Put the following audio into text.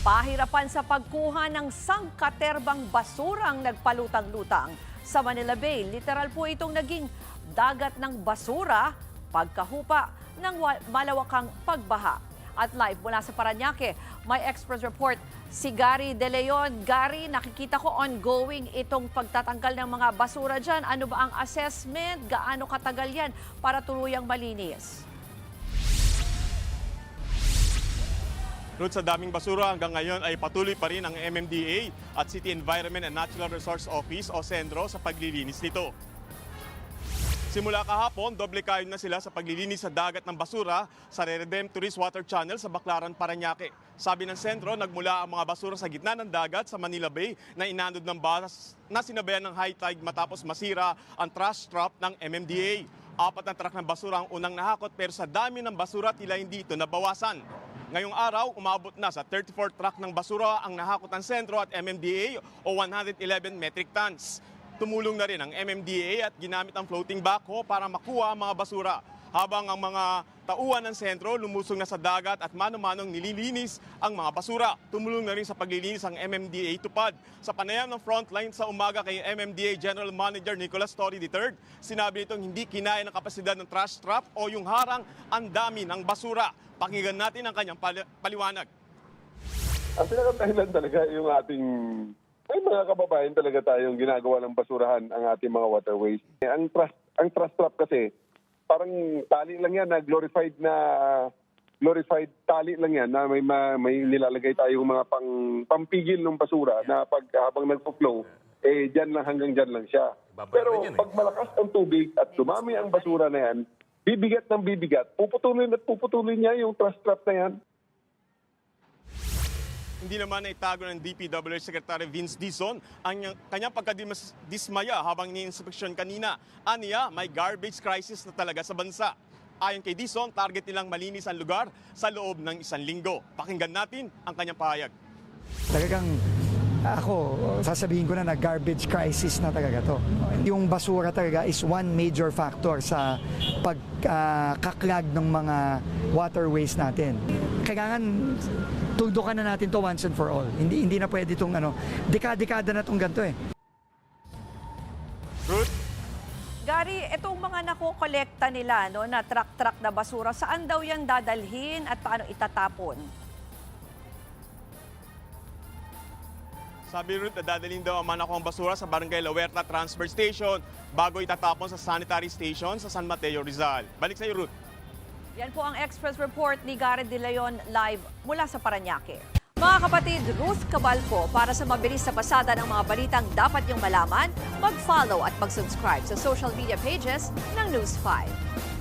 Pahirapan sa pagkuha ng sangkaterbang basurang nagpalutang-lutang sa Manila Bay. Literal po itong naging dagat ng basura pagkahupa ng malawakang pagbaha. At live mula sa Parañaque, may Express report si Gary De Leon. Gary, nakikita ko ongoing itong pagtatanggal ng mga basura dyan. Ano ba ang assessment? Gaano katagal yan para tuluyang malinis? Ruth, sa daming basura hanggang ngayon ay patuloy pa rin ang MMDA at City Environment and Natural Resource Office o CENRO sa paglilinis nito. Simula kahapon, doble kayo na sila sa paglilinis sa dagat ng basura sa Redem Tourist Water Channel sa Baclaran, Parañaque. Sabi ng sentro, nagmula ang mga basura sa gitna ng dagat sa Manila Bay na inanod ng bus na sinabayan ng high tide matapos masira ang trash trap ng MMDA. 4 na truck ng basura ang unang nahakot pero sa dami ng basura tila hindi ito nabawasan. Ngayong araw, umabot na sa 34 truck ng basura ang nahakot ng sentro at MMDA o 111 metric tons. Tumulong na rin ang MMDA at ginamit ang floating backhoe para makuha ang mga basura. Habang ang mga tauhan ng sentro lumusong na sa dagat at mano-manong nililinis ang mga basura. Tumulong na rin sa paglilinis ang MMDA tupad. Sa panayam ng frontline sa umaga kay MMDA General Manager Nicolas Torre III, sinabi nitong hindi kinaya ng kapasidad ng trash trap o yung harang ang dami ng basura. Pakinggan natin ang kanyang paliwanag. Ang pinakadahilan talaga yung ating may mga kababayan talaga tayong ginagawa ng basurahan ang ating mga waterways. Ang trust trap kasi, parang tali lang yan na glorified tali lang yan na may nilalagay tayong mga pampigil ng basura na pag habang nagpo-flow, dyan lang hanggang dyan lang siya. Pero pag malakas ang tubig at dumami ang basura na yan, bibigat ng bibigat, puputulin niya yung trust trap na yan. Hindi naman naitago ng DPWH Secretary Vince Dizon ang kanyang pagkadismaya habang ni-inspeksyon kanina. Aniya, may garbage crisis na talaga sa bansa. Ayon kay Dizon, target nilang malinis ang lugar sa loob ng 1 linggo. Pakinggan natin ang kanyang pahayag. Talagang ako, sasabihin ko na garbage crisis na talaga to. Yung basura talaga is one major factor sa pagkaklag ng mga waterways natin. Kailangan tudukan na natin to once and for all. Hindi na pwede itong dekada na itong ganito eh. Ruth? Gary, itong mga nakokolekta nila na truck-truck na basura, saan daw yan dadalhin at paano itatapon? Sabi Ruth, dadalhin daw ang manakong basura sa Barangay La Huerta Transfer Station bago itatapon sa sanitary station sa San Mateo, Rizal. Balik sa iyo, Ruth. Yan po ang Express Report ni Gary De Leon live mula sa Parañaque. Mga kapatid, Ruth Cabalco, para sa mabilis na pasada ng mga balitang dapat niyong malaman, mag-follow at mag-subscribe sa social media pages ng News 5.